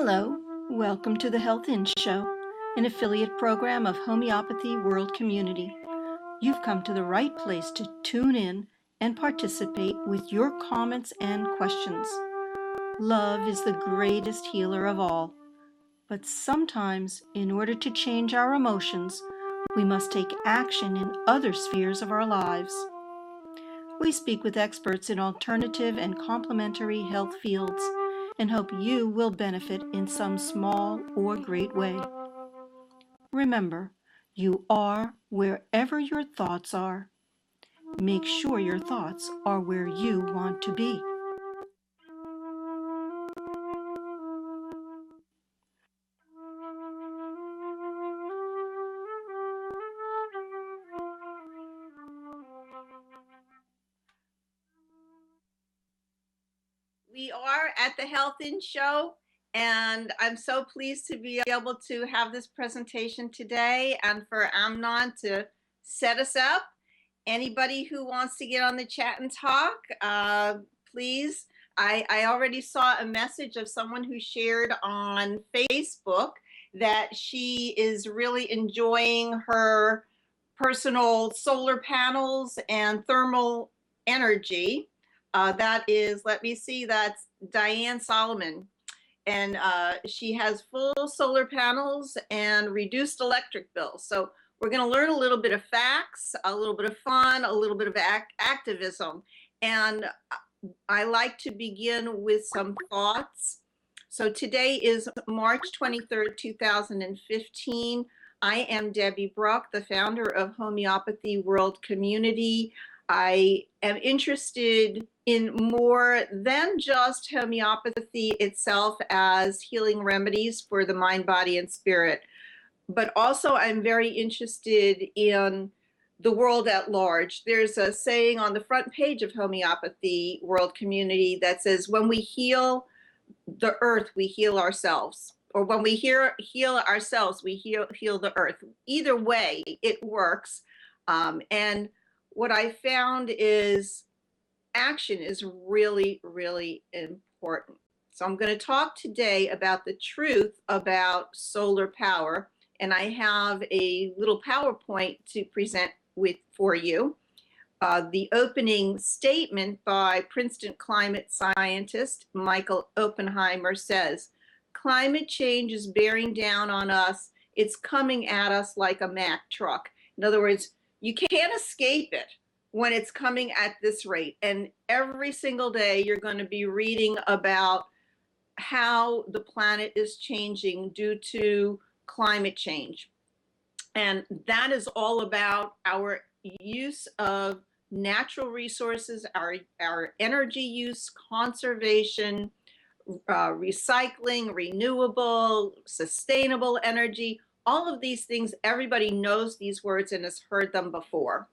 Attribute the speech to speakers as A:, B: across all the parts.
A: Hello, welcome to the Health In Show, an affiliate program of Homeopathy World Community. You've come to the right place to tune in and participate with your comments and questions. Love is the greatest healer of all, but sometimes, in order to change our emotions, we must take action in other spheres of our lives. We speak with experts in alternative and complementary health fields and hope you will benefit in some small or great way. Remember, you are wherever your thoughts are. Make sure your thoughts are where you want to be.
B: We are at the Health In Show, and I'm so pleased to be able to have this presentation today and for Amnon to set us up. Anybody who wants to get on the chat and talk, please. I already saw a message of someone who shared on Facebook that she is really enjoying her personal solar panels and thermal energy. That is, let me see, that's Diane Solomon. And she has full solar panels and reduced electric bills. So we're going to learn a little bit of facts, a little bit of fun, a little bit of activism. And I like to begin with some thoughts. So today is March 23rd, 2015. I am Debbie Bruck, the founder of Homeopathy World Community. I am interested in more than just homeopathy itself as healing remedies for the mind, body, and spirit, but also I'm very interested in the world at large. There's a saying on the front page of Homeopathy World Community that says, when we heal the earth, we heal ourselves. Or when we heal ourselves, we heal the earth. Either way, it works. And what I found is action is really, really important. So I'm going to talk today about the truth about solar power. And I have a little PowerPoint to present for you. The opening statement by Princeton climate scientist Michael Oppenheimer says, "Climate change is bearing down on us. It's coming at us like a Mack truck." In other words, you can't escape it when it's coming at this rate. And every single day you're going to be reading about how the planet is changing due to climate change. And that is all about our use of natural resources, our energy use, conservation, recycling, renewable, sustainable energy. All of these things, everybody knows these words and has heard them before.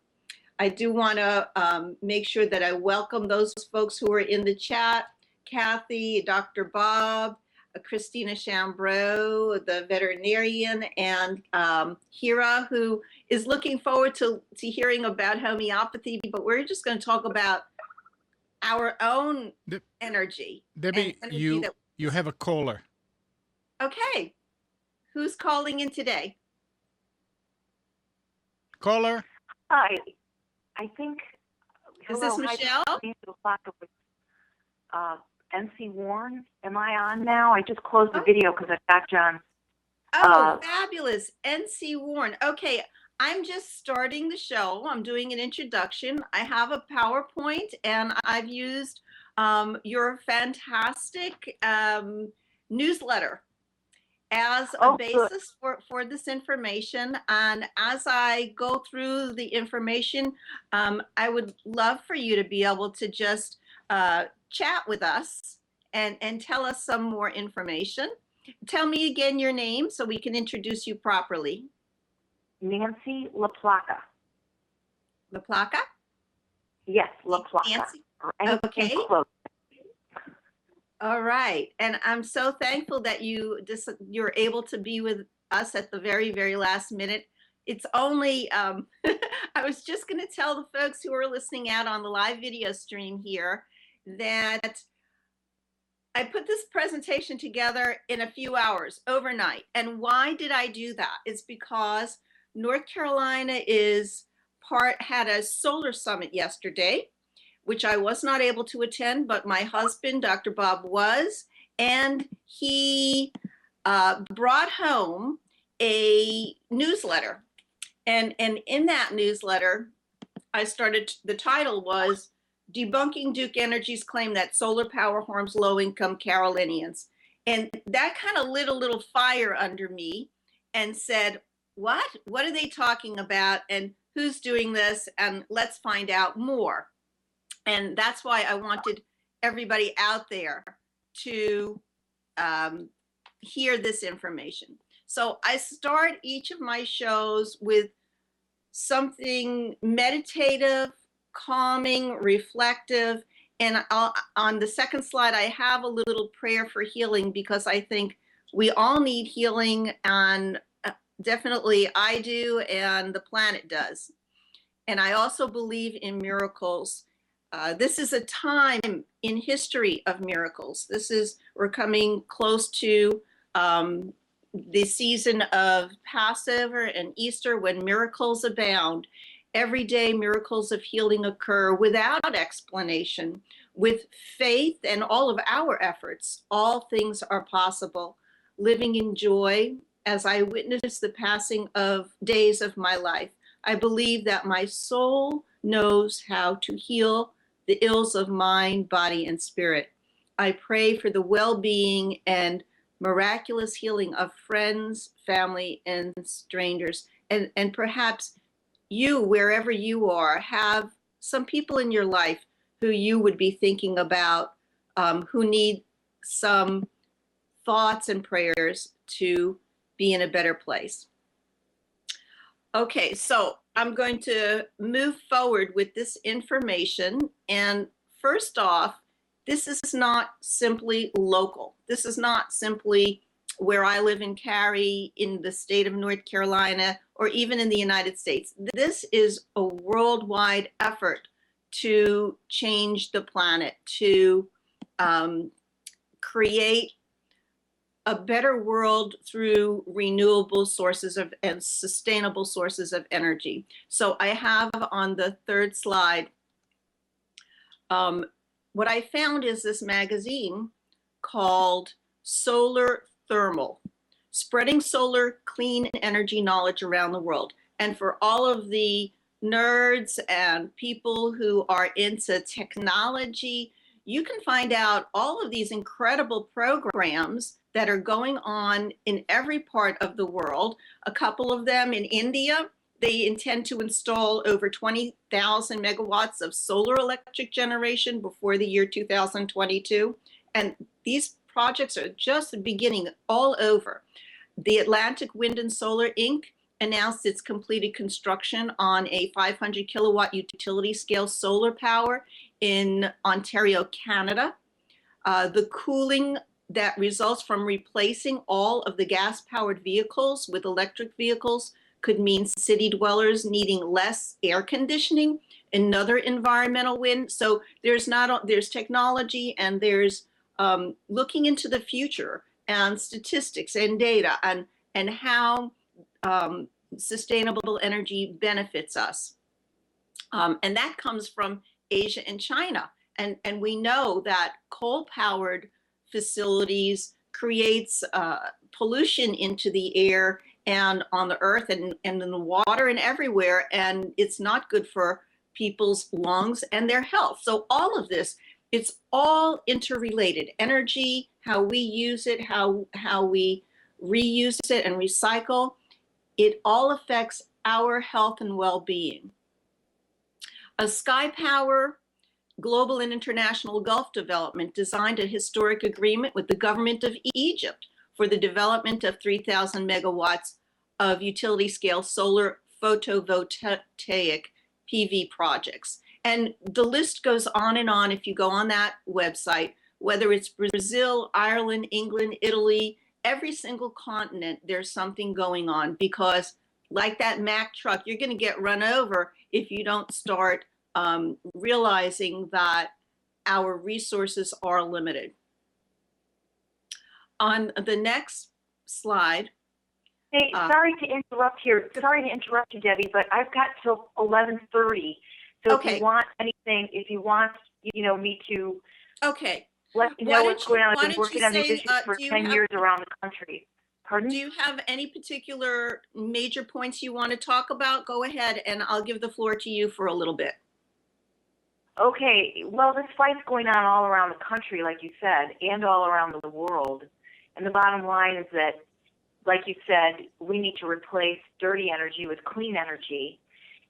B: I do want to make sure that I welcome those folks who are in the chat: Kathy, Dr. Bob, Christina Chambreau, the veterinarian, and Hira, who is looking forward to hearing about homeopathy. But we're just going to talk about our own energy.
C: Debbie, you have a caller.
B: Okay. Who's calling in today?
C: Caller?
D: Hi. I think.
B: Is this Michelle?
D: NC Warren. Am I on now? I just closed the video because I got John.
B: Oh, fabulous. NC Warren. Okay. I'm just starting the show. I'm doing an introduction. I have a PowerPoint and I've used your fantastic newsletter as a basis for this information. And as I go through the information, I would love for you to be able to just chat with us and tell us some more information. Tell me again your name so we can introduce you properly.
D: Nancy LaPlaca.
B: LaPlaca?
D: Yes, LaPlaca.
B: Nancy? Okay. All right. And I'm so thankful that you're able to be with us at the very, very last minute. It's only, I was just going to tell the folks who are listening out on the live video stream here that I put this presentation together in a few hours overnight. And why did I do that? It's because North Carolina had a solar summit yesterday, which I was not able to attend, but my husband, Dr. Bob, was, and he brought home a newsletter. And in that newsletter, the title was Debunking Duke Energy's Claim That Solar Power Harms Low-Income Carolinians. And that kind of lit a little fire under me and said, what are they talking about? And who's doing this? And let's find out more. And that's why I wanted everybody out there to hear this information. So I start each of my shows with something meditative, calming, reflective. And on the second slide, I have a little prayer for healing, because I think we all need healing, and definitely I do, and the planet does. And I also believe in miracles. This is a time in history of miracles. We're coming close to the season of Passover and Easter, when miracles abound. Every day, miracles of healing occur without explanation. With faith and all of our efforts, all things are possible. Living in joy as I witness the passing of days of my life, I believe that my soul knows how to heal the ills of mind, body, and spirit. I pray for the well-being and miraculous healing of friends, family, and strangers. And perhaps you, wherever you are, have some people in your life who you would be thinking about, who need some thoughts and prayers to be in a better place. Okay, so I'm going to move forward with this information. And first off, this is not simply local. This is not simply where I live in Cary, in the state of North Carolina, or even in the United States. This is a worldwide effort to change the planet, to create a better world through renewable sources and sustainable sources of energy. So I have on the third slide, what I found is this magazine called Solar Thermal, Spreading Solar Clean Energy Knowledge Around the World. And for all of the nerds and people who are into technology, you can find out all of these incredible programs that are going on in every part of the world. A couple of them in India, they intend to install over 20,000 megawatts of solar electric generation before the year 2022. And these projects are just beginning all over. The Atlantic Wind and Solar Inc. announced its completed construction on a 500 kilowatt utility scale solar power in Ontario, Canada. The cooling that results from replacing all of the gas-powered vehicles with electric vehicles could mean city dwellers needing less air conditioning, another environmental win. So there's technology, and there's looking into the future and statistics and data and how sustainable energy benefits us. And that comes from Asia and China. And we know that coal-powered facilities creates pollution into the air and on the earth and in the water and everywhere, and it's not good for people's lungs and their health. So all of this, it's all interrelated. Energy, how we use it, how we reuse it and recycle, it all affects our health and well-being. A SkyPower Global and International Gulf Development designed a historic agreement with the government of Egypt for the development of 3,000 megawatts of utility-scale solar photovoltaic PV projects. And the list goes on and on if you go on that website, whether it's Brazil, Ireland, England, Italy, every single continent, there's something going on, because like that Mack truck, you're going to get run over if you don't start realizing that our resources are limited. on the next slide.
D: Hey, sorry to interrupt here. Sorry to interrupt you, Debbie, but I've got till 11:30. So
B: Okay.
D: if you want anything, if you want, me to
B: Okay.
D: let you
B: Why
D: know
B: don't
D: what's going on.
B: why
D: I've been
B: don't
D: working
B: you
D: on these
B: say,
D: issues for
B: do you
D: 10
B: have
D: years around the country. Pardon?
B: do you have any particular major points you want to talk about? Go ahead, and I'll give the floor to you for a little bit.
D: Okay, well, this fight's going on all around the country, like you said, and all around the world. And the bottom line is that, like you said, we need to replace dirty energy with clean energy.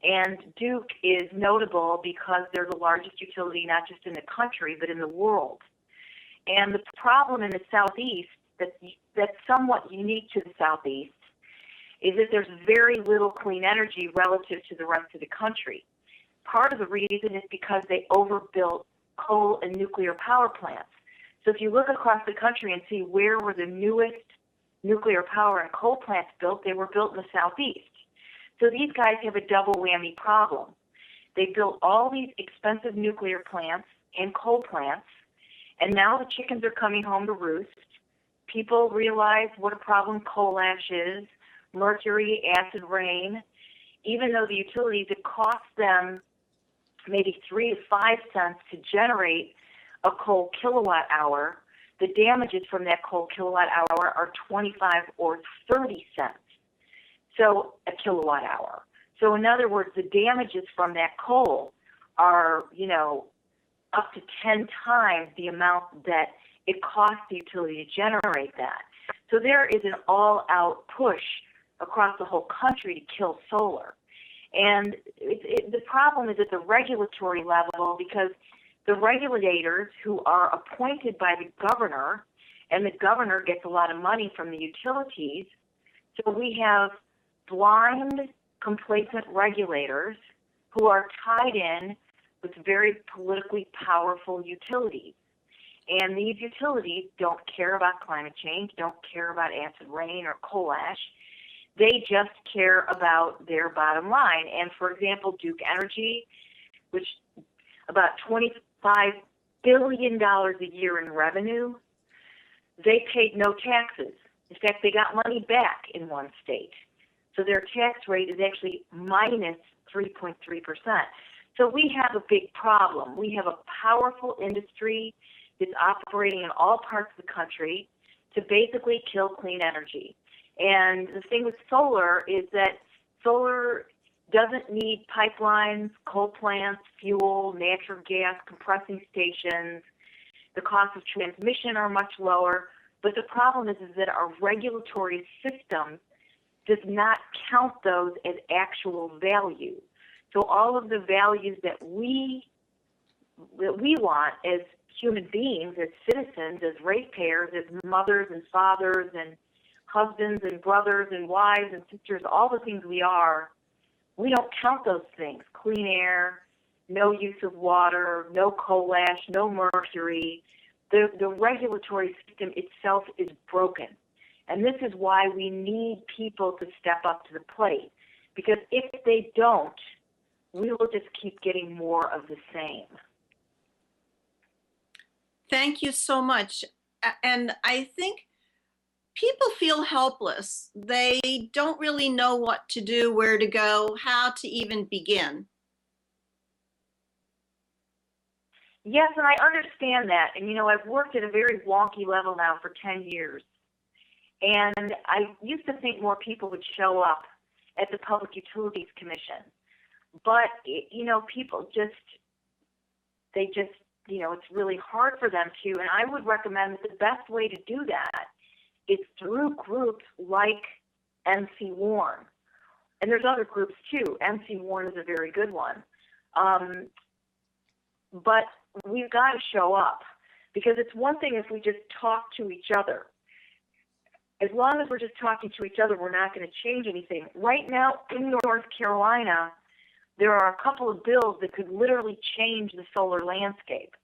D: And Duke is notable because they're the largest utility, not just in the country, but in the world. And the problem in the Southeast that's somewhat unique to the Southeast is that there's very little clean energy relative to the rest of the country. Part of the reason is because they overbuilt coal and nuclear power plants. So if you look across the country and see where were the newest nuclear power and coal plants built, they were built in the Southeast. So these guys have a double whammy problem. They built all these expensive nuclear plants and coal plants, and now the chickens are coming home to roost. People realize what a problem coal ash is, mercury, acid rain. Even though the utilities, it costs them maybe 3 to 5 cents to generate a coal kilowatt hour, the damages from that coal kilowatt hour are 25 or 30 cents. So a kilowatt hour. So in other words, the damages from that coal are, up to 10 times the amount that it costs the utility to generate that. So there is an all-out push across the whole country to kill solar. And the problem is at the regulatory level, because the regulators who are appointed by the governor, and the governor gets a lot of money from the utilities, so we have blind, complacent regulators who are tied in with very politically powerful utilities. And these utilities don't care about climate change, don't care about acid rain or coal ash. They just care about their bottom line. And for example, Duke Energy, which about $25 billion a year in revenue, they paid no taxes. In fact, they got money back in one state. So their tax rate is actually minus 3.3%. So we have a big problem. We have a powerful industry that's operating in all parts of the country to basically kill clean energy. And the thing with solar is that solar doesn't need pipelines, coal plants, fuel, natural gas, compressing stations. The cost of transmission are much lower. But the problem is that our regulatory system does not count those as actual value. So all of the values that we want as human beings, as citizens, as ratepayers, as mothers and fathers and husbands and brothers and wives and sisters, all the things we are, we don't count those things. Clean air, no use of water, no coal ash, no mercury. The regulatory system itself is broken. And this is why we need people to step up to the plate. Because if they don't, we will just keep getting more of the same.
B: Thank you so much. And I think people feel helpless. They don't really know what to do, where to go, how to even begin.
D: Yes, and I understand that. And, I've worked at a very wonky level now for 10 years. And I used to think more people would show up at the Public Utilities Commission. But, people it's really hard for them to. And I would recommend that the best way to do that is through groups like MC Warn. And there's other groups too. MC Warn is a very good one. But we've got to show up, because it's one thing if we just talk to each other. As long as we're just talking to each other, we're not going to change anything. Right now in North Carolina, there are a couple of bills that could literally change the solar landscape.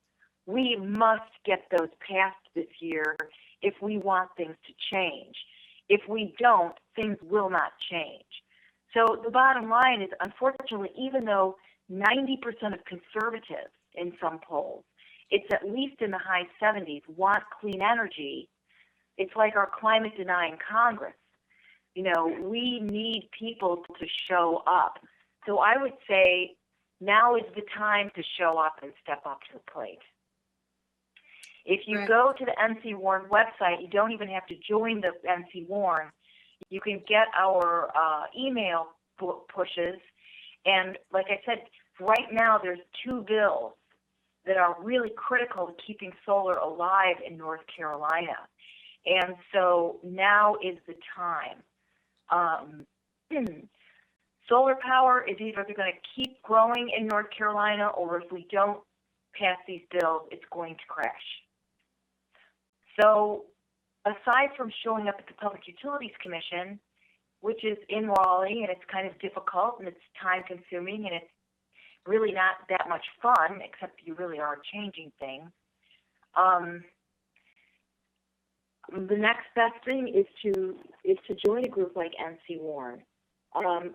D: We must get those passed this year if we want things to change. If we don't, things will not change. So the bottom line is, unfortunately, even though 90% of conservatives in some polls, it's at least in the high 70s, want clean energy, It's like our climate denying Congress. You know, we need people to show up. So I would say now is the time to show up and step up to the plate. If you
B: Right.
D: go to the NC Warren website, you don't even have to join the NC Warren. You can get our email pushes. And like I said, right now there's 2 bills that are really critical to keeping solar alive in North Carolina. And so now is the time. Solar power is either going to keep growing in North Carolina, or if we don't pass these bills, it's going to crash. So aside from showing up at the Public Utilities Commission, which is in Raleigh, and it's kind of difficult, and it's time-consuming, and it's really not that much fun, except you really are changing things. The next best thing is to join a group like NC Warren.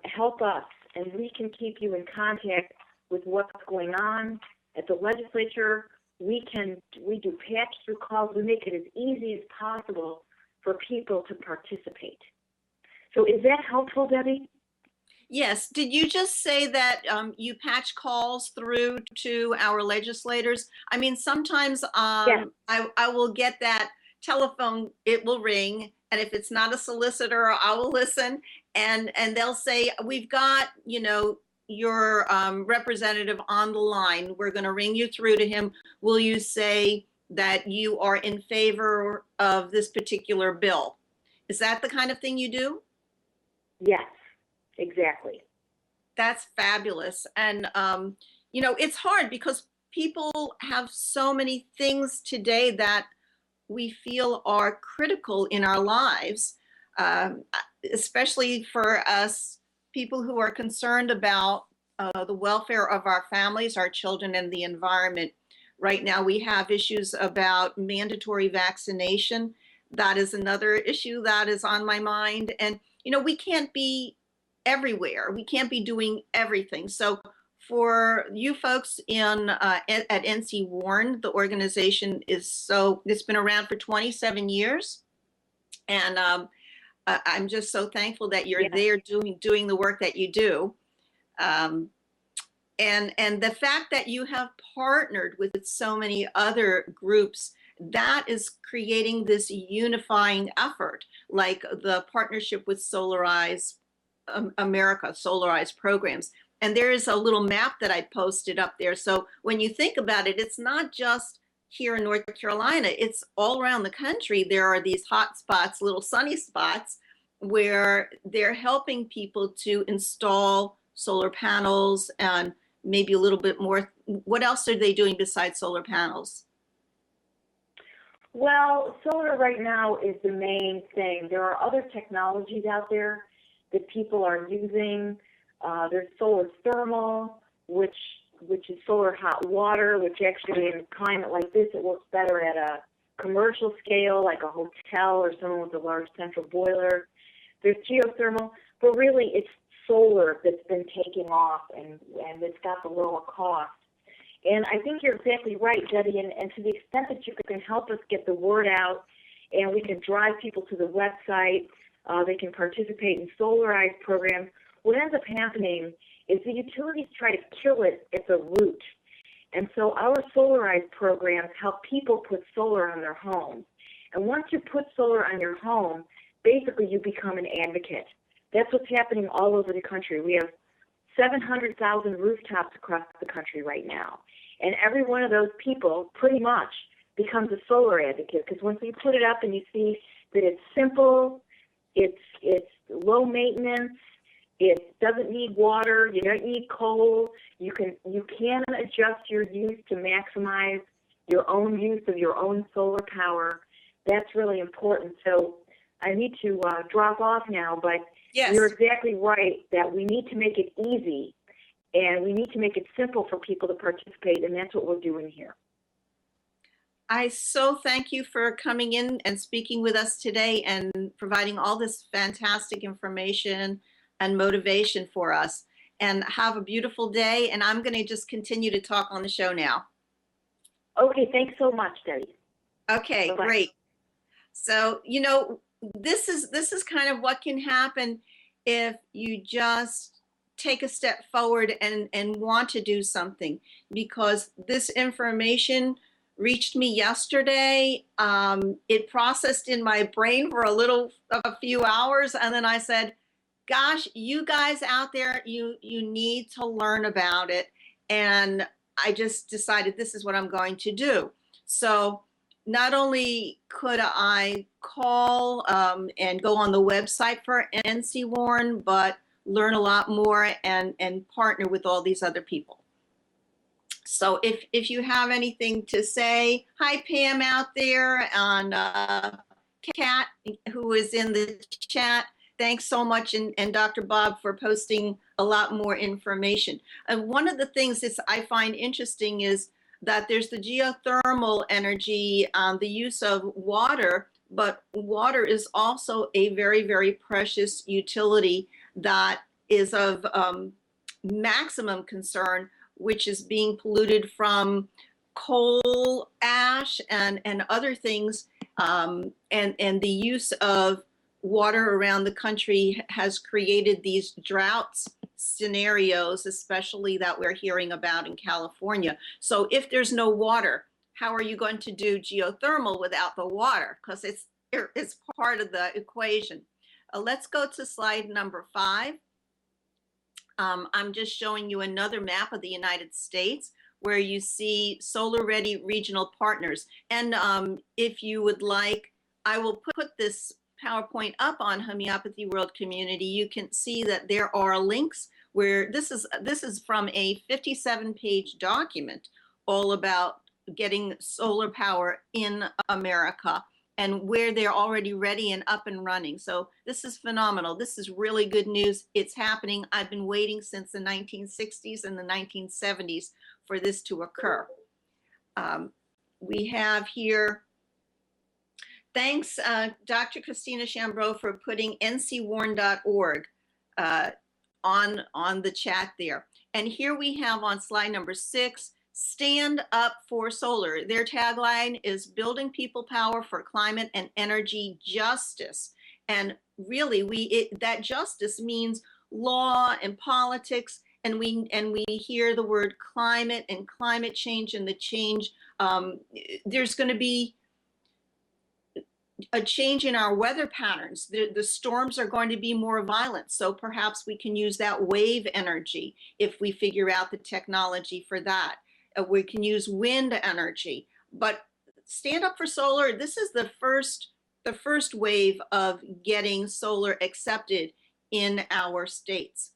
D: Help us, and we can keep you in contact with what's going on at the legislature. We do patch-through calls. We make it as easy as possible for people to participate. So is that helpful, Debbie?
B: Yes. Did you just say that you patch calls through to our legislators? I mean, sometimes
D: Yes.
B: I will get that telephone, it will ring, and if it's not a solicitor, I will listen, and they'll say, we've got, you know, your representative on the line. We're going to ring you through to him. Will you say that you are in favor of this particular bill? Is that the kind of thing you do?
D: Yes, exactly.
B: That's fabulous. And, you know, it's hard because people have so many things today that we feel are critical in our lives, especially for us people who are concerned about the welfare of our families, our children, and the environment. Right now, we have issues about mandatory vaccination. That is another issue that is on my mind. And, you know, we can't be everywhere. We can't be doing everything. So for you folks at NC Warren, the organization it's been around for 27 years. And I'm just so thankful that you're there doing the work that you do. And the fact that you have partnered with so many other groups, that is creating this unifying effort, like the partnership with Solarize America, Solarize programs. And there is a little map that I posted up there. So when you think about it, it's not just here in North Carolina, it's all around the country. There are these hot spots, little sunny spots, where they're helping people to install solar panels and maybe a little bit more. What else are they doing besides solar panels?
D: Well, solar right now is the main thing. There are other technologies out there that people are using. There's solar thermal, which is solar hot water, which actually in a climate like this, it works better at a commercial scale, like a hotel or someone with a large central boiler. There's geothermal, but really it's solar that's been taking off and it's got the lower cost. And I think you're exactly right, Debbie, and to the extent that you can help us get the word out and we can drive people to the website, they can participate in Solarize programs. What ends up happening is the utilities try to kill it at the root. And so our Solarize programs help people put solar on their homes. And once you put solar on your home, basically you become an advocate. That's what's happening all over the country. We have 700,000 rooftops across the country right now. And every one of those people pretty much becomes a solar advocate, because once you put it up and you see that it's simple, it's low maintenance, it doesn't need water, you don't need coal, you can adjust your use to maximize your own use of your own solar power. That's really important. So I need to drop off now, but
B: Yes.
D: You're exactly right that we need to make it easy and we need to make it simple for people to participate, and that's what we're doing here.
B: I so thank you for coming in and speaking with us today and providing all this fantastic information and motivation for us. And have a beautiful day. And I'm going to just continue to talk on the show now.
D: Okay, thanks so much, Debbie.
B: Okay,
D: Bye-bye.
B: great. So, this is kind of what can happen if you just take a step forward and want to do something, because this information reached me yesterday. It processed in my brain for a few hours, and then I said, gosh, you guys out there, you need to learn about it. And I just decided this is what I'm going to do. So not only could I call and go on the website for NC Warren, but learn a lot more and partner with all these other people. So if you have anything to say, hi Pam out there, on Kat, who is in the chat, thanks so much, and Dr. Bob for posting a lot more information. And one of the things that I find interesting is that there's the geothermal energy, the use of water, but water is also a very, very precious utility that is of maximum concern, which is being polluted from coal ash and other things, and the use of water around the country has created these droughts scenarios, especially that we're hearing about in California. So if there's no water, how are you going to do geothermal without the water? Because it's part of the equation. Let's go to slide number 5. I'm just showing you another map of the United States where you see Solar Ready Regional Partners. And if you would like, I will put this PowerPoint up on Homeopathy World Community. You can see that there are links where this is from a 57-page document all about getting solar power in America and where they're already ready and up and running. So this is phenomenal. This is really good news. It's happening. I've been waiting since the 1960s and the 1970s for this to occur. We have here, thanks, Dr. Christina Chambreau, for putting ncwarren.org on the chat there. And here we have on slide number 6, Stand Up for Solar. Their tagline is building people power for climate and energy justice. And really, that justice means law and politics. And we hear the word climate and climate change and the change. There's going to be a change in our weather patterns. The storms are going to be more violent. So perhaps we can use that wave energy if we figure out the technology for that. We can use wind energy. But Stand Up for Solar, this is the first wave of getting solar accepted in our states.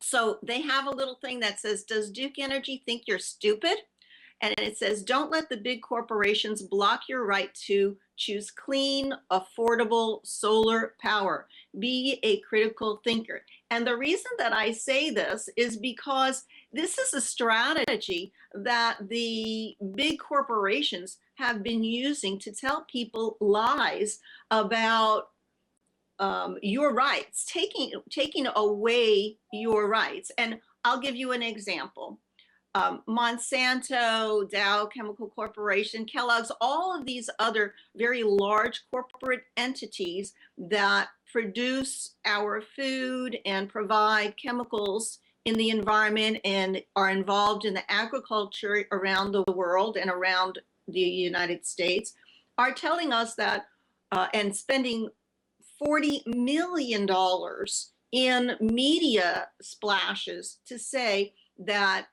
B: So they have a little thing that says, does Duke Energy think you're stupid? And it says, don't let the big corporations block your right to choose clean, affordable solar power. Be a critical thinker. And the reason that I say this is because this is a strategy that the big corporations have been using to tell people lies about your rights, taking away your rights. And I'll give you an example. Monsanto, Dow Chemical Corporation, Kellogg's, all of these other very large corporate entities that produce our food and provide chemicals in the environment and are involved in the agriculture around the world and around the United States, are telling us that and spending $40 million in media splashes to say that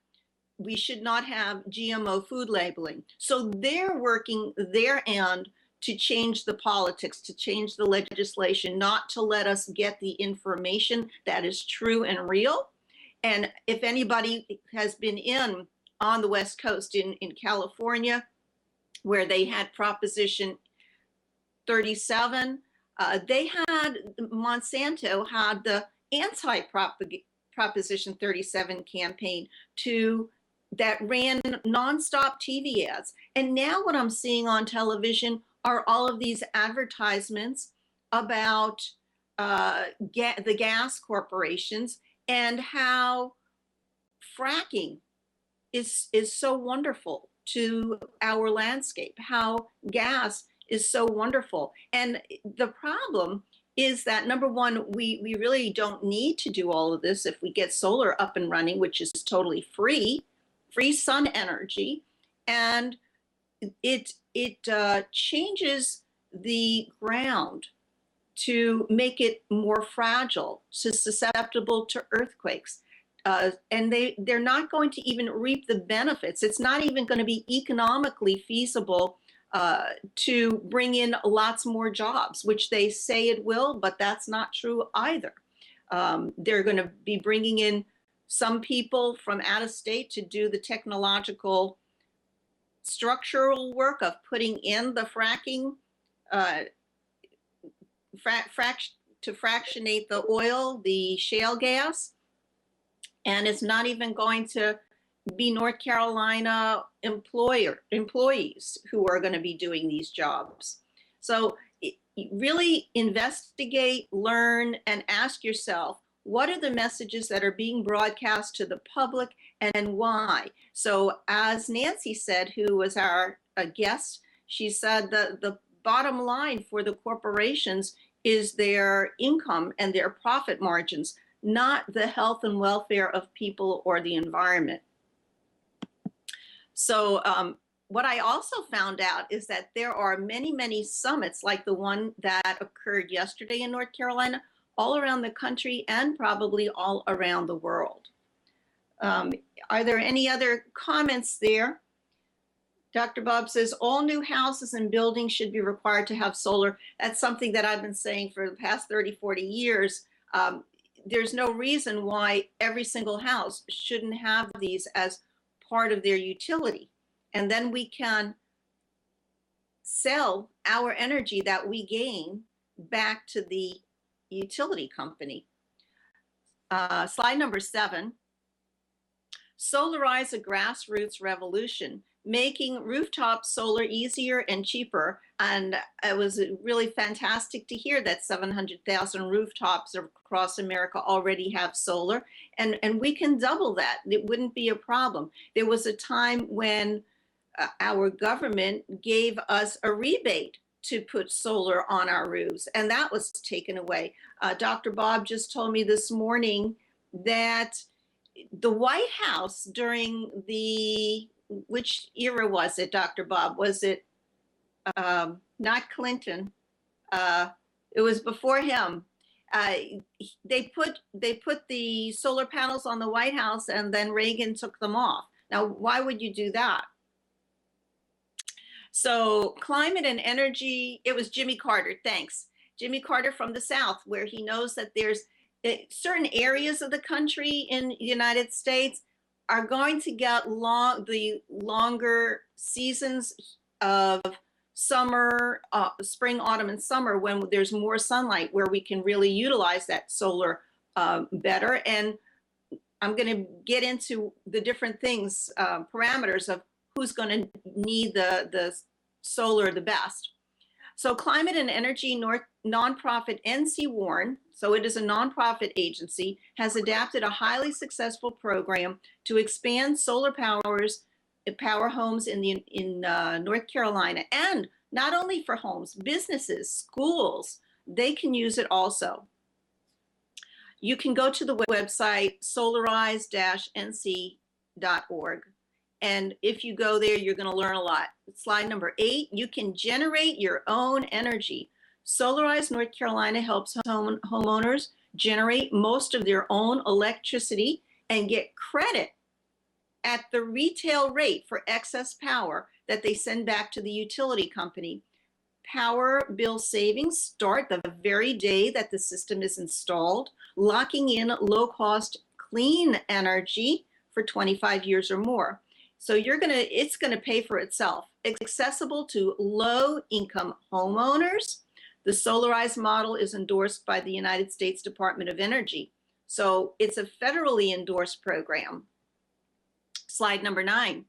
B: we should not have GMO food labeling. So they're working their end to change the politics, to change the legislation, not to let us get the information that is true and real. And if anybody has been on the West Coast in California, where they had Proposition 37, Monsanto had the anti-Proposition 37 campaign that ran nonstop TV ads. And now what I'm seeing on television are all of these advertisements about the gas corporations and how fracking is so wonderful to our landscape, how gas is so wonderful. And the problem is that, number one, we really don't need to do all of this if we get solar up and running, which is totally free sun energy. And it changes the ground to make it more fragile, susceptible to earthquakes. And they're not going to even reap the benefits. It's not even going to be economically feasible to bring in lots more jobs, which they say it will, but that's not true either. They're going to be bringing in some people from out of state to do the technological structural work of putting in the fracking, to fractionate the oil, the shale gas. And it's not even going to be North Carolina employees who are going to be doing these jobs. So really investigate, learn, and ask yourself, what are the messages that are being broadcast to the public and why? So as Nancy said, who was our guest, she said the bottom line for the corporations is their income and their profit margins, not the health and welfare of people or the environment. So what I also found out is that there are many, many summits like the one that occurred yesterday in North Carolina, all around the country and probably all around the world. Are there any other comments there? Dr. Bob says all new houses and buildings should be required to have solar. That's something that I've been saying for the past 30, 40 years. There's no reason why every single house shouldn't have these as part of their utility. And then we can sell our energy that we gain back to the utility company. Slide number 7. Solarize a grassroots revolution, making rooftop solar easier and cheaper. And it was really fantastic to hear that 700,000 rooftops across America already have solar. And we can double that. It wouldn't be a problem. There was a time when our government gave us a rebate to put solar on our roofs, and that was taken away. Dr. Bob just told me this morning that the White House during which era was it, Dr. Bob? Was it not Clinton? It was before him. They put the solar panels on the White House, and then Reagan took them off. Now, why would you do that? So climate and energy, it was Jimmy Carter, thanks. Jimmy Carter from the South, where he knows that there's certain areas of the country in the United States are going to get the longer seasons of summer, spring, autumn, and summer, when there's more sunlight, where we can really utilize that solar better. And I'm going to get into the different things, parameters of who's going to need the solar the best. So Climate and Energy nonprofit NC Warren, so it is a nonprofit agency, has adapted a highly successful program to expand solar power homes in North Carolina, and not only for homes, businesses, schools, they can use it also. You can go to the website solarize-nc.org. And if you go there, you're going to learn a lot. Slide number 8, you can generate your own energy. Solarize North Carolina helps homeowners generate most of their own electricity and get credit at the retail rate for excess power that they send back to the utility company. Power bill savings start the very day that the system is installed, locking in low-cost, clean energy for 25 years or more. So it's gonna pay for itself. Accessible to low-income homeowners. The Solarize model is endorsed by the United States Department of Energy. So it's a federally endorsed program. Slide number 9.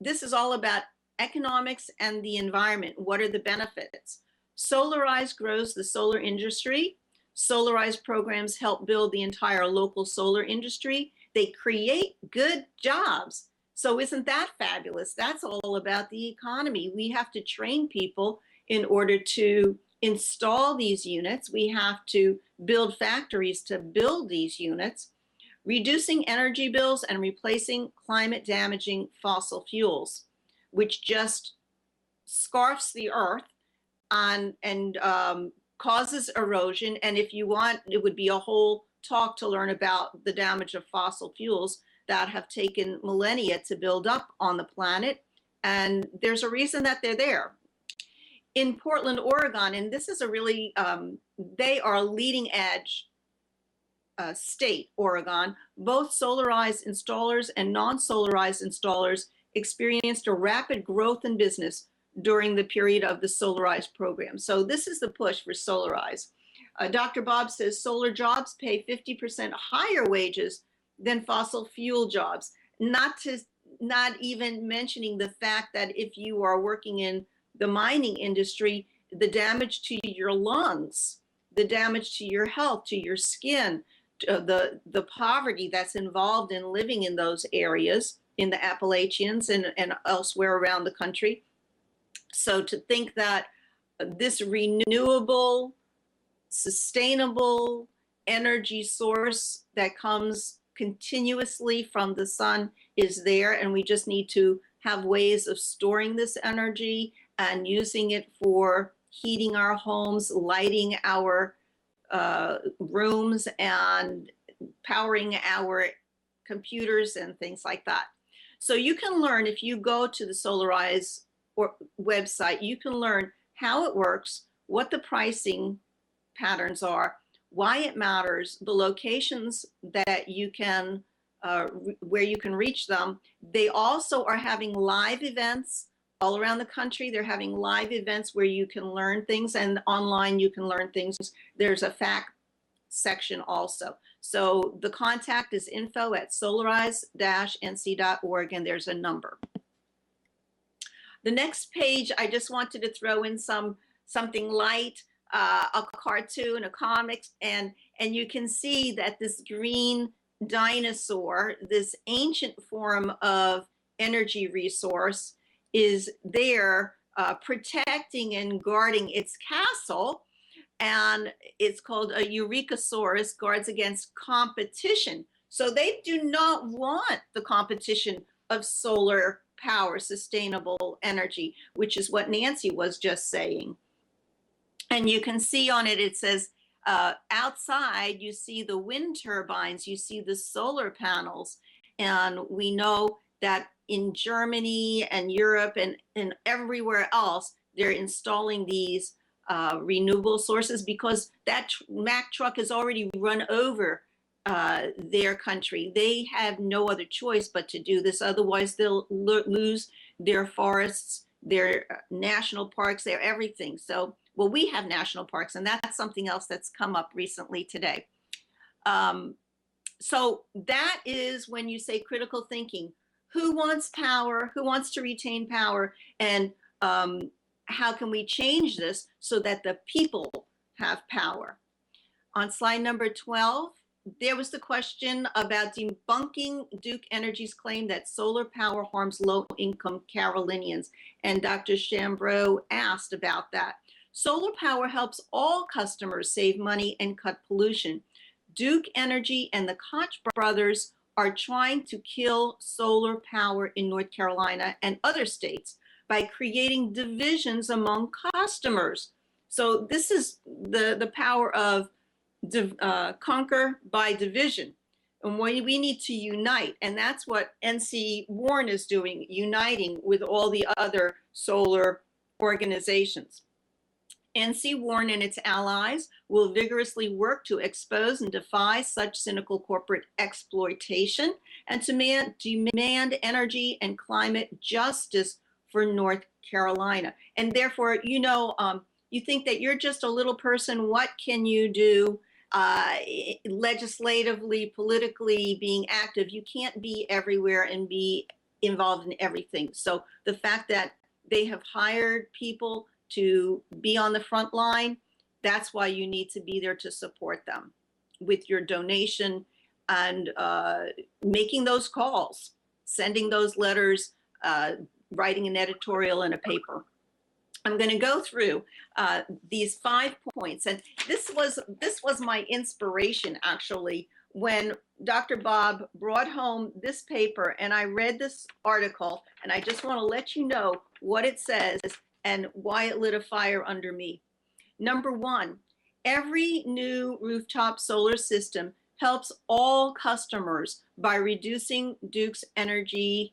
B: This is all about economics and the environment. What are the benefits? Solarize grows the solar industry. Solarize programs help build the entire local solar industry. They create good jobs. So isn't that fabulous? That's all about the economy. We have to train people in order to install these units. We have to build factories to build these units, reducing energy bills and replacing climate damaging fossil fuels, which just scarfs the earth and causes erosion. And if you want, it would be a whole talk to learn about the damage of fossil fuels that have taken millennia to build up on the planet. And there's a reason that they're there. In Portland, Oregon, and this is a really, they are a leading edge state, Oregon. Both solarized installers and non-solarized installers experienced a rapid growth in business during the period of the solarized program. So this is the push for solarized. Dr. Bob says solar jobs pay 50% higher wages than fossil fuel jobs. Not even mentioning the fact that if you are working in the mining industry, the damage to your lungs, the damage to your health, to your skin, the poverty that's involved in living in those areas, in the Appalachians and elsewhere around the country. So to think that this renewable, sustainable energy source that comes continuously from the sun is there, and we just need to have ways of storing this energy and using it for heating our homes, lighting our rooms, and powering our computers and things like that. So you can learn, if you go to the Solarize website, you can learn how it works, what the pricing patterns are, why it matters, the locations that you can, where you can reach them. They also are having live events all around the country. They're having live events where you can learn things, and online you can learn things. There's a fact section also. So the contact is info@solarize-nc.org, and there's a number. The next page, I just wanted to throw in something light, a cartoon, a comics, and you can see that this green dinosaur, this ancient form of energy resource, is there protecting and guarding its castle. And it's called a Eurekosaurus, guards against competition. So they do not want the competition of solar power, sustainable energy, which is what Nancy was just saying. And you can see on it, it says outside, you see the wind turbines, you see the solar panels. And we know that in Germany and Europe and everywhere else, they're installing these renewable sources because that Mack truck has already run over their country. They have no other choice but to do this. Otherwise, they'll lose their forests, their national parks, their everything. So, well, we have national parks, and that's something else that's come up recently today. So that is when you say critical thinking. Who wants power? Who wants to retain power? And how can we change this so that the people have power? On slide number 12, there was the question about debunking Duke Energy's claim that solar power harms low-income Carolinians. And Dr. Chambreau asked about that. Solar power helps all customers save money and cut pollution. Duke Energy and the Koch brothers are trying to kill solar power in North Carolina and other states by creating divisions among customers. So this is the power of conquer by division. And we need to unite. And that's what NC Warren is doing, uniting with all the other solar organizations. NC Warren and its allies will vigorously work to expose and defy such cynical corporate exploitation and to demand energy and climate justice for North Carolina. And therefore, you know, you think that you're just a little person. What can you do legislatively, politically, being active? You can't be everywhere and be involved in everything. So the fact that they have hired people to be on the front line, that's why you need to be there to support them with your donation and making those calls, sending those letters, writing an editorial in a paper. I'm going to go through these 5 points, and this was my inspiration actually when Dr. Bob brought home this paper, and I read this article, and I just want to let you know what it says and why it lit a fire under me. Number 1, every new rooftop solar system helps all customers by reducing Duke Energy's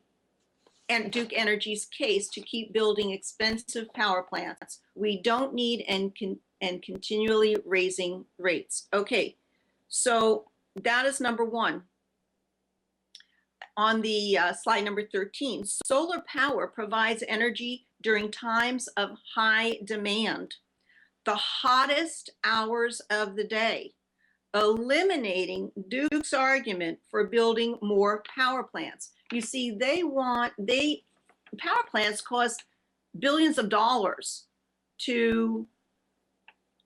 B: case to keep building expensive power plants. We don't need and continually raising rates. Okay, so that is number 1. On the slide number 13, solar power provides energy during times of high demand, the hottest hours of the day, eliminating Duke's argument for building more power plants. You see, power plants cost billions of dollars to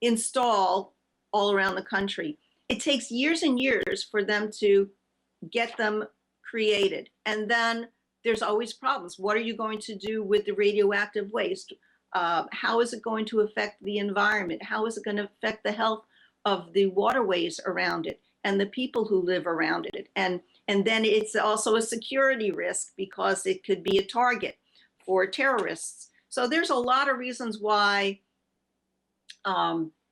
B: install all around the country. It takes years and years for them to get them created. And then there's always problems. What are you going to do with the radioactive waste? How is it going to affect the environment? How is it going to affect the health of the waterways around it and the people who live around it? And then it's also a security risk because it could be a target for terrorists. So there's a lot of reasons why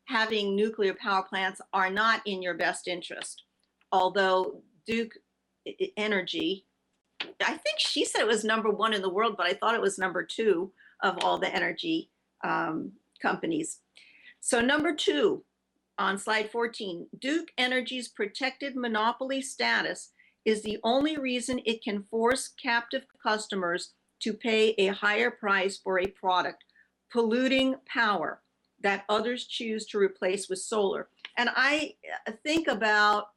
B: having nuclear power plants are not in your best interest. Although Duke Energy, I think she said it was number 1 in the world, but I thought it was number 2 of all the energy companies. So number 2 on slide 14, Duke Energy's protected monopoly status is the only reason it can force captive customers to pay a higher price for a product, polluting power that others choose to replace with solar. And I think about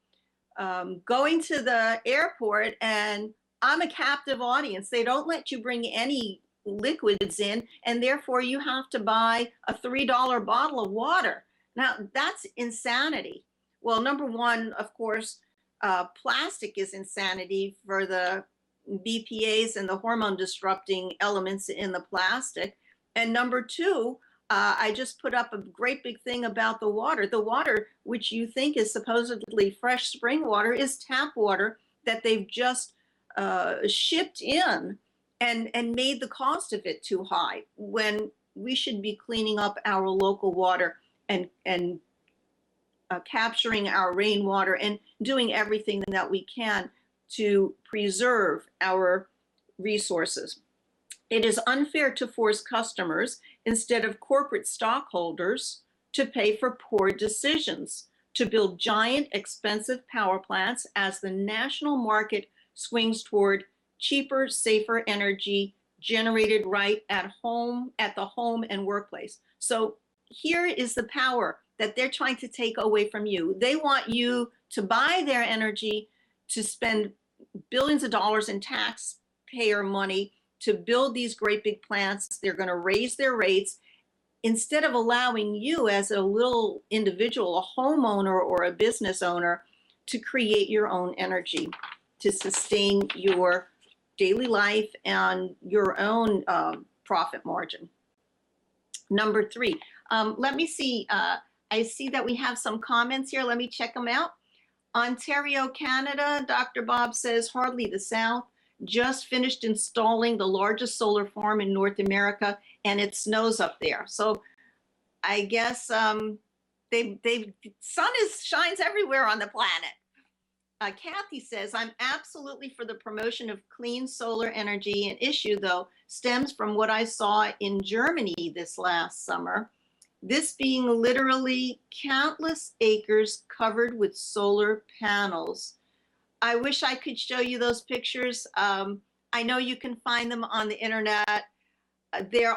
B: going to the airport, and I'm a captive audience. They don't let you bring any liquids in, and therefore you have to buy a $3 bottle of water. Now, that's insanity. Well, number 1, of course, plastic is insanity for the BPAs and the hormone disrupting elements in the plastic. And number 2, I just put up a great big thing about the water. The water, which you think is supposedly fresh spring water, is tap water that they've just shipped in and made the cost of it too high, when we should be cleaning up our local water and capturing our rainwater and doing everything that we can to preserve our resources. It is unfair to force customers instead of corporate stockholders to pay for poor decisions, to build giant, expensive power plants as the national market swings toward cheaper, safer energy generated right at the home and workplace. So here is the power that they're trying to take away from you. They want you to buy their energy, to spend billions of dollars in taxpayer money to build these great big plants. They're going to raise their rates instead of allowing you as a little individual, a homeowner or a business owner, to create your own energy to sustain your daily life and your own profit margin. Number 3, let me see. I see that we have some comments here. Let me check them out. Ontario, Canada, Dr. Bob says, hardly the South. Just finished installing the largest solar farm in North America, and it snows up there. So I guess sun shines everywhere on the planet. Kathy says, I'm absolutely for the promotion of clean solar energy. An issue, though, stems from what I saw in Germany this last summer. This being literally countless acres covered with solar panels. I wish I could show you those pictures. I know you can find them on the internet. There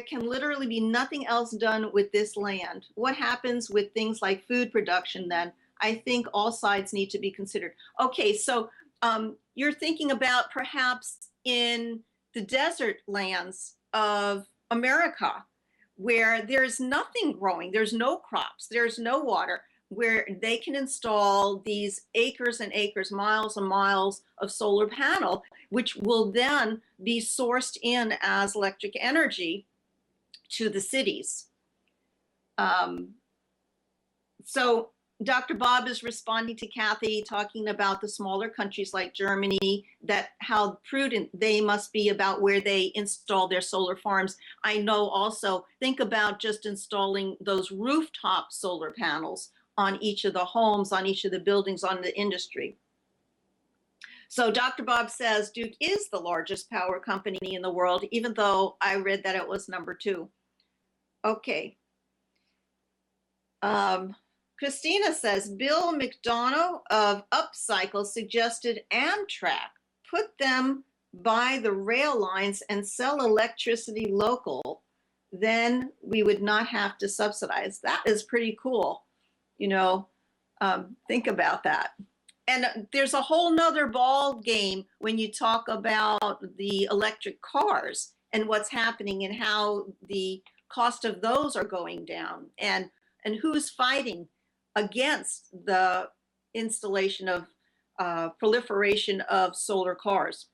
B: can literally be nothing else done with this land. What happens with things like food production then? I think all sides need to be considered. Okay, so you're thinking about perhaps in the desert lands of America, where there's nothing growing, there's no crops, there's no water, where they can install these acres and acres, miles and miles of solar panel, which will then be sourced in as electric energy to the cities. So Dr. Bob is responding to Kathy, talking about the smaller countries like Germany, that how prudent they must be about where they install their solar farms. I know also, think about just installing those rooftop solar panels on each of the homes, on each of the buildings, on the industry. So Dr. Bob says Duke is the largest power company in the world, even though I read that it was number 2. Okay. Christina says, Bill McDonough of Upcycle suggested Amtrak put them by the rail lines and sell electricity local. Then we would not have to subsidize. That is pretty cool. You know, think about that. And there's a whole nother ball game when you talk about the electric cars and what's happening and how the cost of those are going down, and who's fighting against the installation of proliferation of solar cars.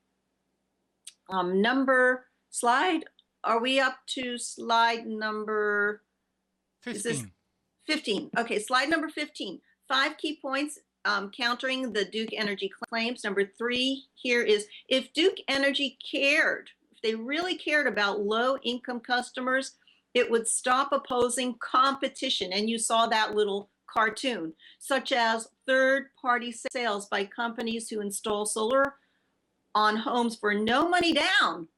B: Slide, are we up to slide number
C: 15?
B: 15. Okay, slide number 15. 5 key points countering the Duke Energy claims. Number 3 here is, if Duke Energy cared, if they really cared about low-income customers, it would stop opposing competition. And you saw that little cartoon, such as third-party sales by companies who install solar on homes for no money down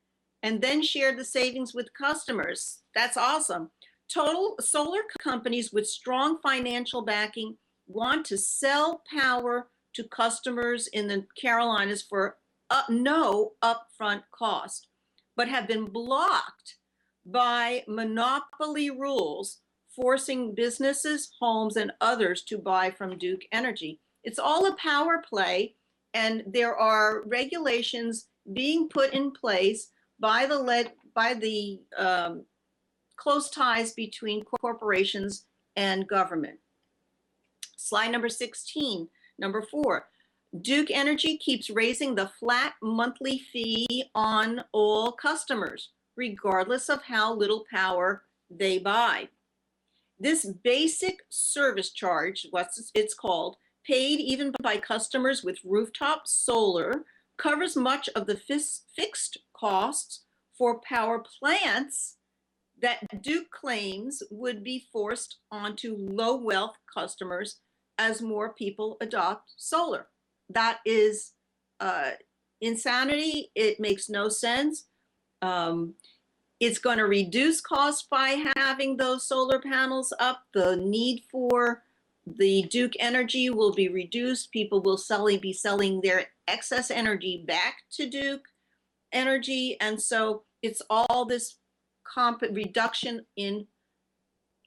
B: and then share the savings with customers. That's awesome. Total solar companies with strong financial backing want to sell power to customers in the Carolinas for no upfront cost, but have been blocked by monopoly rules forcing businesses, homes, and others to buy from Duke Energy. It's all a power play, and there are regulations being put in place by the close ties between corporations and government. Slide number 16, number 4. Duke Energy keeps raising the flat monthly fee on all customers, regardless of how little power they buy. This basic service charge, what it's called, paid even by customers with rooftop solar, covers much of the fixed costs for power plants that Duke claims would be forced onto low-wealth customers as more people adopt solar. That is insanity. It makes no sense. It's going to reduce costs by having those solar panels up. The need for the Duke Energy will be reduced. People will be selling their excess energy back to Duke Energy. And so it's all this reduction in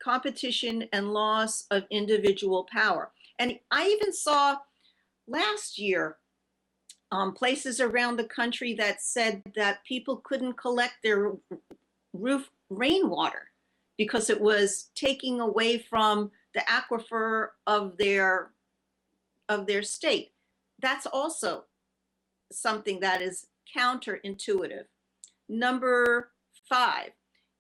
B: competition and loss of individual power. And I even saw last year places around the country that said that people couldn't collect their roof rainwater because it was taking away from the aquifer of their state. That's also something that is counterintuitive. Number 5,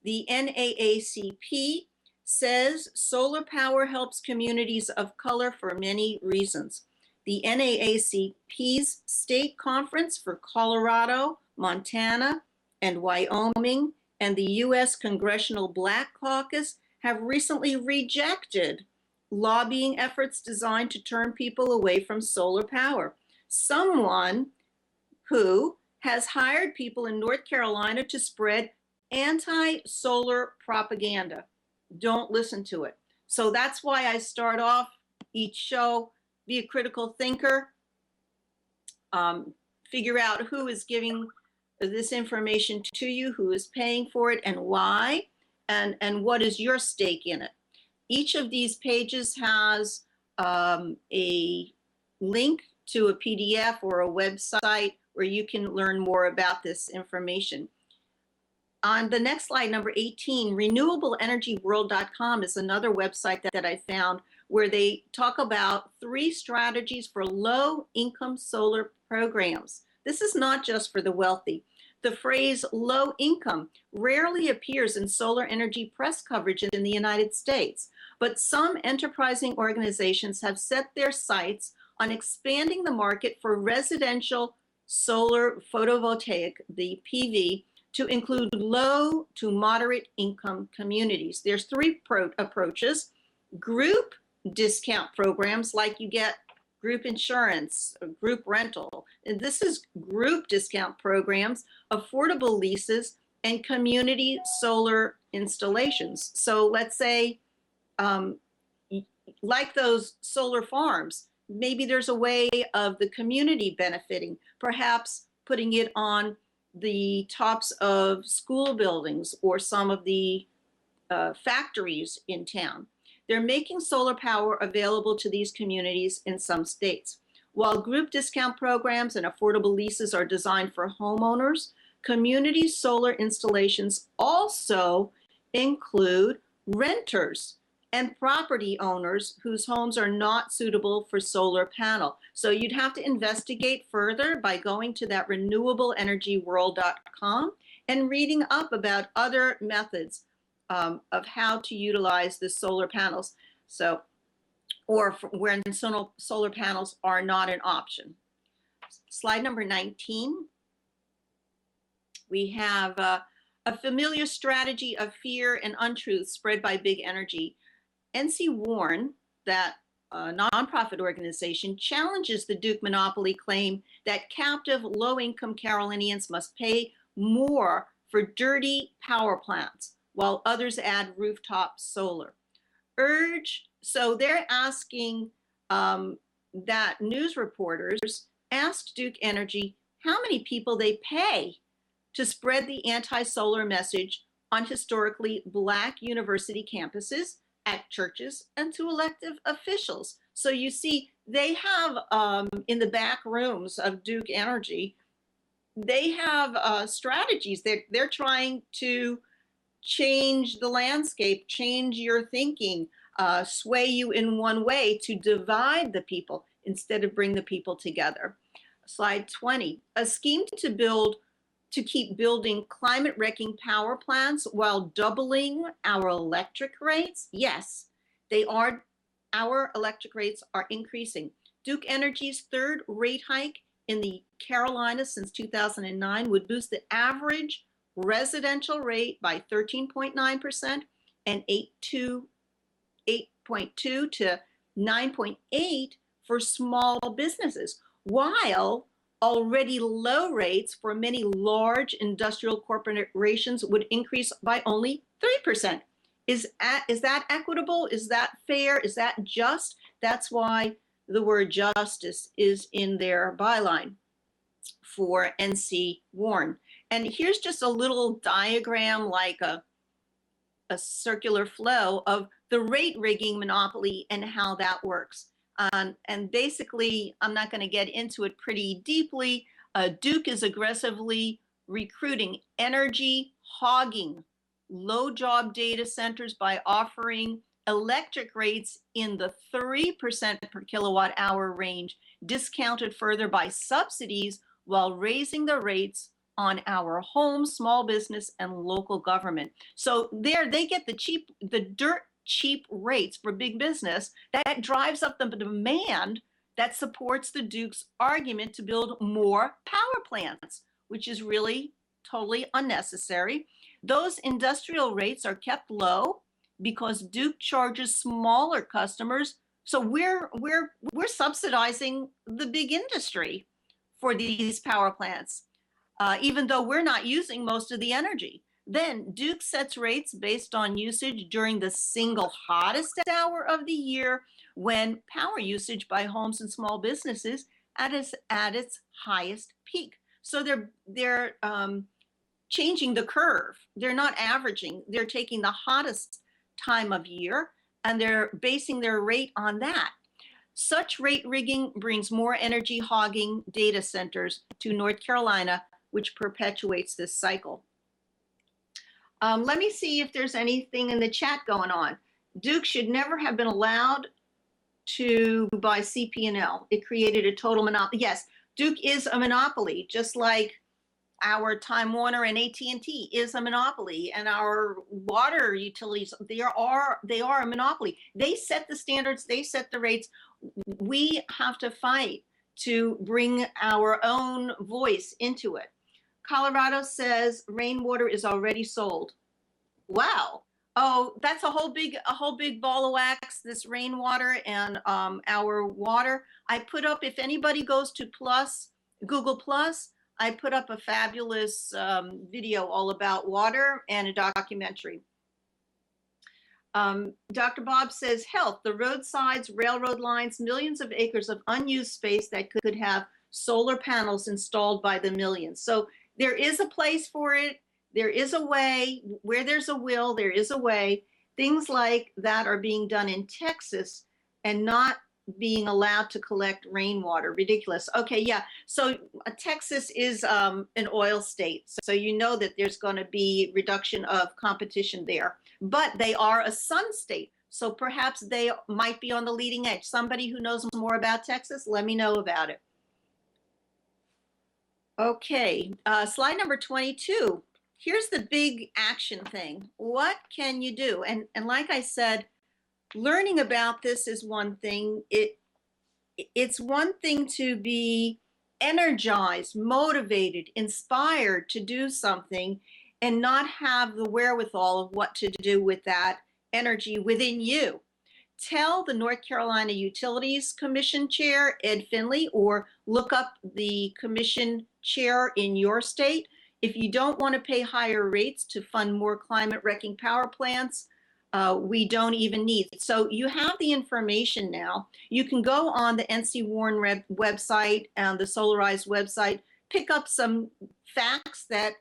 B: the NAACP says solar power helps communities of color for many reasons. The NAACP's state conference for Colorado, Montana, and Wyoming, and the U.S. Congressional Black Caucus have recently rejected lobbying efforts designed to turn people away from solar power. Someone who has hired people in North Carolina to spread anti-solar propaganda. Don't listen to it. So that's why I start off each show, be a critical thinker, figure out who is giving this information to you, who is paying for it, and why, and what is your stake in it. Each of these pages has a link to a PDF or a website where you can learn more about this information. On the next slide, number 18, renewableenergyworld.com is another website that I found where they talk about 3 strategies for low-income solar programs. This is not just for the wealthy. The phrase low income rarely appears in solar energy press coverage in the United States, but some enterprising organizations have set their sights on expanding the market for residential solar photovoltaic, the PV, to include low to moderate income communities. There's three approaches: group discount programs, like you get group insurance, group rental. And this is group discount programs, affordable leases, and community solar installations. So let's say, like those solar farms, maybe there's a way of the community benefiting, perhaps putting it on the tops of school buildings or some of the factories in town. They're making solar power available to these communities in some states. While group discount programs and affordable leases are designed for homeowners, community solar installations also include renters and property owners whose homes are not suitable for solar panel. So you'd have to investigate further by going to that renewableenergyworld.com and reading up about other methods of how to utilize the solar panels. So, or when solar panels are not an option. Slide number 19. We have a familiar strategy of fear and untruth spread by big energy. NC Warn, that nonprofit organization, challenges the Duke monopoly claim that captive low-income Carolinians must pay more for dirty power plants, while others add rooftop solar. So they're asking that news reporters ask Duke Energy how many people they pay to spread the anti-solar message on historically Black university campuses, at churches, and to elected officials. So you see, they have in the back rooms of Duke Energy, they have strategies. They're trying to change the landscape, change your thinking, sway you in one way to divide the people instead of bring the people together. Slide 20, a scheme to keep building climate-wrecking power plants while doubling our electric rates. Yes, our electric rates are increasing. Duke Energy's third rate hike in the Carolinas since 2009 would boost the average residential rate by 13.9% and 8.2 to 9.8 for small businesses, while already low rates for many large industrial corporations would increase by only 3%. Is that equitable? Is that fair? Is that just? That's why the word justice is in their byline for NC Warn. And here's just a little diagram, like a circular flow of the rate rigging monopoly and how that works. And basically, I'm not going to get into it pretty deeply. Duke is aggressively recruiting energy hogging low job data centers by offering electric rates in the 3% per kilowatt hour range, discounted further by subsidies, while raising the rates on our home, small business, and local government. So there they get the dirt cheap rates for big business. That drives up the demand that supports the Duke's argument to build more power plants, which is really totally unnecessary. Those industrial rates are kept low because Duke charges smaller customers. So we're subsidizing the big industry for these power plants, even though we're not using most of the energy. Then Duke sets rates based on usage during the single hottest hour of the year, when power usage by homes and small businesses at its highest peak. So they're changing the curve. They're not averaging. They're taking the hottest time of year and they're basing their rate on that. Such rate rigging brings more energy hogging data centers to North Carolina, which perpetuates this cycle. Let me see if there's anything in the chat going on. Duke should never have been allowed to buy CP&L. It created a total monopoly. Yes, Duke is a monopoly, just like our Time Warner and AT&T is a monopoly, and our water utilities, they are a monopoly. They set the standards, they set the rates. We have to fight to bring our own voice into it. Colorado says rainwater is already sold. Wow. Oh, that's a whole big ball of wax, this rainwater and our water. I put up, if anybody goes to Google Plus, I put up a fabulous video all about water and a documentary. Dr. Bob says, health, the roadsides, railroad lines, millions of acres of unused space that could have solar panels installed by the millions. So there is a place for it. There is a way. Where there's a will, there is a way. Things like that are being done in Texas and not being allowed to collect rainwater. Ridiculous. Okay, yeah. So Texas is an oil state. So you know that there's going to be reduction of competition there. But they are a sun state. So perhaps they might be on the leading edge. Somebody who knows more about Texas, let me know about it. Okay, slide number 22. Here's the big action thing. What can you do? And like I said, learning about this is one thing. It's one thing to be energized, motivated, inspired to do something and not have the wherewithal of what to do with that energy within you. Tell the North Carolina Utilities Commission Chair, Ed Finley, or look up the commission chair in your state. If you don't want to pay higher rates to fund more climate-wrecking power plants, we don't even need it. So you have the information now. You can go on the NC Warren website and the Solarize website, pick up some facts that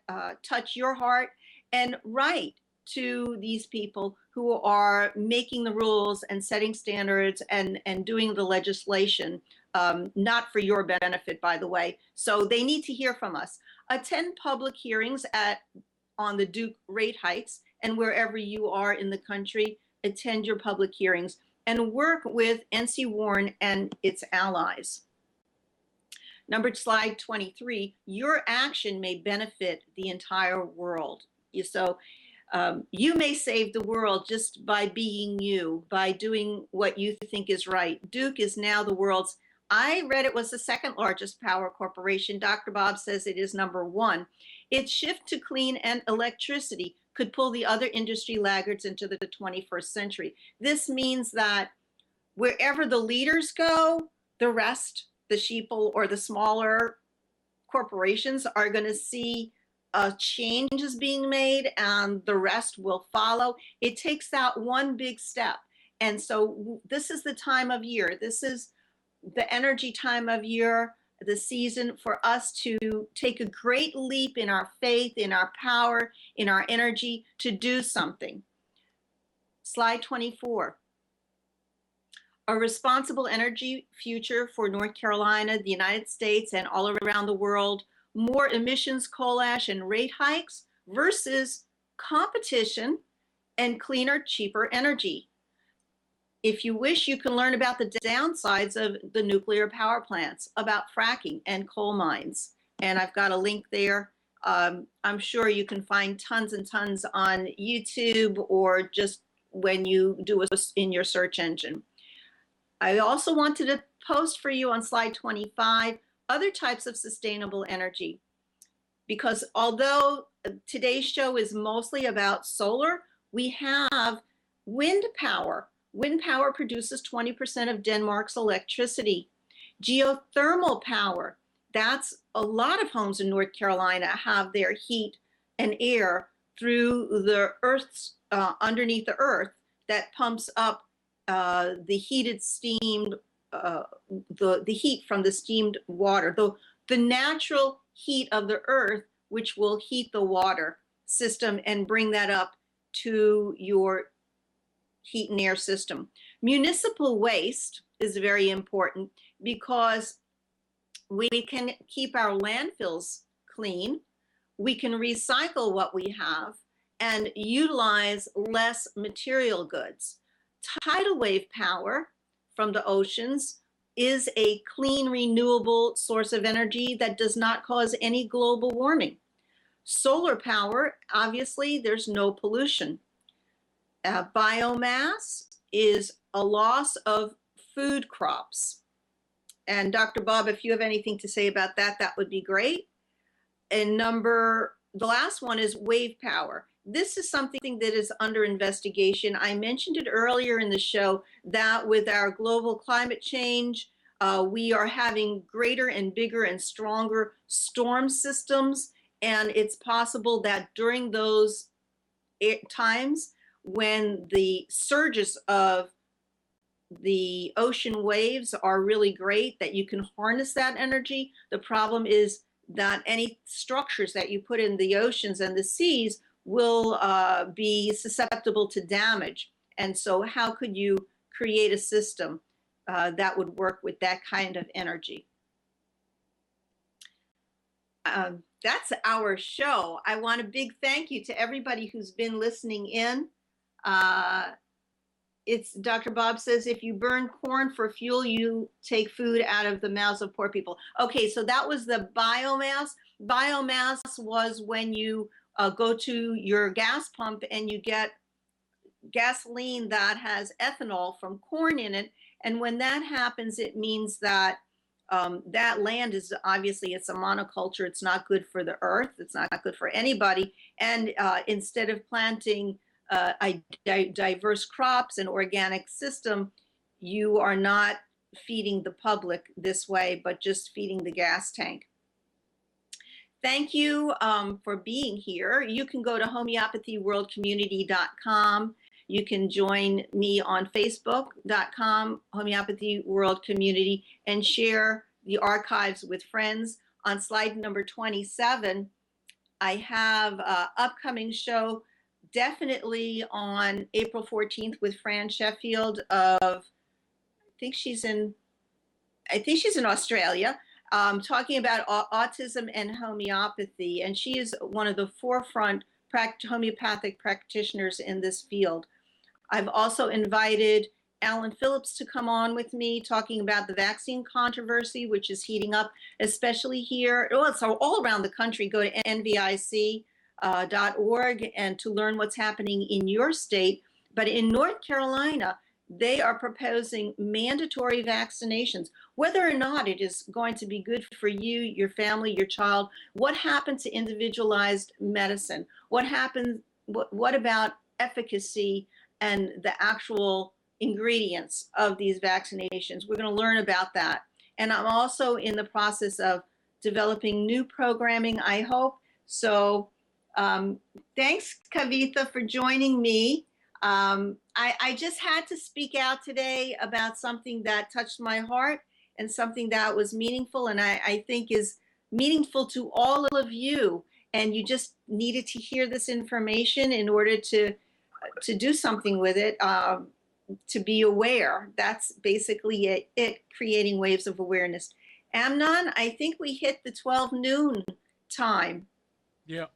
B: touch your heart, and write to these people who are making the rules and setting standards and doing the legislation, not for your benefit, by the way. So they need to hear from us. Attend public hearings on the Duke rate hikes, and wherever you are in the country, attend your public hearings and work with NC Warren and its allies. Slide 23, your action may benefit the entire world. So you may save the world just by being you, by doing what you think is right. Duke is now the world's, I read it was the second largest power corporation. Dr. Bob says it is number one. Its shift to clean and electricity could pull the other industry laggards into the 21st century. This means that wherever the leaders go, the rest, the sheeple or the smaller corporations are going to see changes being made, and the rest will follow. It takes that one big step. And so this is the time of year. This is the energy time of year, the season for us to take a great leap in our faith, in our power, in our energy to do something. Slide 24. A responsible energy future for North Carolina, the United States, and all around the world. More emissions, coal ash, and rate hikes versus competition and cleaner, cheaper energy. If you wish, you can learn about the downsides of the nuclear power plants, about fracking and coal mines. And I've got a link there. I'm sure you can find tons and tons on YouTube or just when you do in your search engine. I also wanted to post for you on slide 25 other types of sustainable energy, because although today's show is mostly about solar, we have wind power. Wind power produces 20% of Denmark's electricity. Geothermal power, that's a lot of homes in North Carolina have their heat and air through the earth's, underneath the earth that pumps up the heated steamed, the heat from the steamed water, the natural heat of the earth, which will heat the water system and bring that up to your heat and air system. Municipal waste is very important because we can keep our landfills clean, we can recycle what we have, and utilize less material goods. Tidal wave power from the oceans is a clean, renewable source of energy that does not cause any global warming. Solar power, obviously, there's no pollution. Biomass is a loss of food crops. And Dr. Bob, if you have anything to say about that, that would be great. And the last one is wave power. This is something that is under investigation. I mentioned it earlier in the show that with our global climate change, we are having greater and bigger and stronger storm systems. And it's possible that during those times when the surges of the ocean waves are really great, that you can harness that energy. The problem is that any structures that you put in the oceans and the seas will be susceptible to damage. And so how could you create a system that would work with that kind of energy? That's our show. I want a big thank you to everybody who's been listening in. It's Dr. Bob says, if you burn corn for fuel, you take food out of the mouths of poor people. Okay, so that was the biomass. Biomass was when you go to your gas pump and you get gasoline that has ethanol from corn in it. And when that happens, it means that that land is obviously, it's a monoculture. It's not good for the earth. It's not good for anybody. And instead of planting diverse crops and organic system, you are not feeding the public this way, but just feeding the gas tank. Thank you for being here. You can go to homeopathyworldcommunity.com. You can join me on facebook.com, Homeopathy World Community, and share the archives with friends. On slide number 27, I have an upcoming show definitely on April 14th with Fran Sheffield I think she's in Australia, talking about autism and homeopathy. And she is one of the forefront homeopathic practitioners in this field. I've also invited Alan Phillips to come on with me talking about the vaccine controversy, which is heating up, especially here. Well, it's all around the country. Go to NVIC.org and to learn what's happening in your state. But in North Carolina, they are proposing mandatory vaccinations, whether or not it is going to be good for you, your family, your child. What happened to individualized medicine? What about efficacy and the actual ingredients of these vaccinations? We're going to learn about that. And I'm also in the process of developing new programming, I hope. So thanks, Kavitha, for joining me. I just had to speak out today about something that touched my heart and something that was meaningful, and I think is meaningful to all of you. And you just needed to hear this information in order to do something with it, to be aware. That's basically it, creating waves of awareness. Amnon, I think we hit the 12 noon time.
C: Yeah.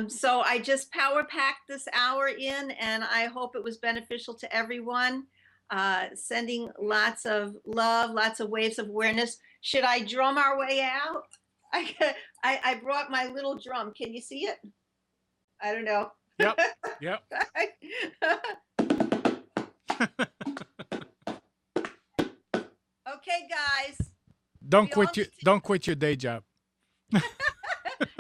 B: So I just power packed this hour in, and I hope it was beneficial to everyone. Sending lots of love, lots of waves of awareness. Should I drum our way out? I brought my little drum. Can you see it? I don't know.
C: Yep. Yep.
B: Okay, guys.
C: Don't quit your day job.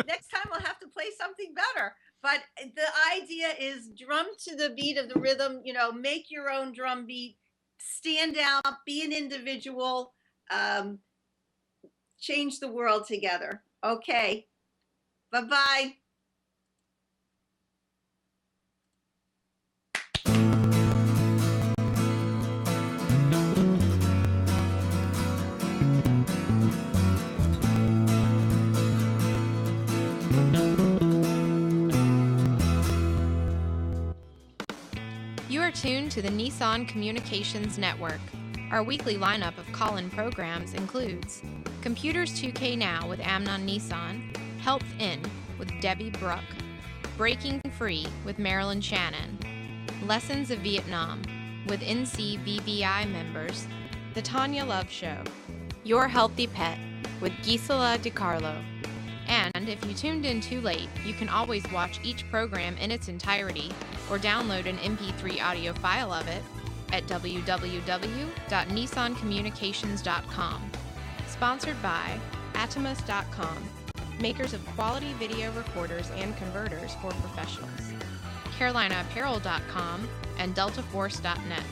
B: Next time I'll have to play something better. But the idea is drum to the beat of the rhythm, make your own drum beat, stand out, be an individual, change the world together. Okay. Bye-bye.
E: You are tuned to the Nissan Communications Network. Our weekly lineup of call-in programs includes Computers 2K Now with Amnon Nissan, Health In with Debbie Bruck, Breaking Free with Marilyn Shannon, Lessons of Vietnam with NCBVI members, The Tanya Love Show, Your Healthy Pet with Gisela DiCarlo, And if you tuned in too late, you can always watch each program in its entirety or download an MP3 audio file of it at www.nissancommunications.com. Sponsored by Atomus.com, makers of quality video recorders and converters for professionals, CarolinaApparel.com, and DeltaForce.net.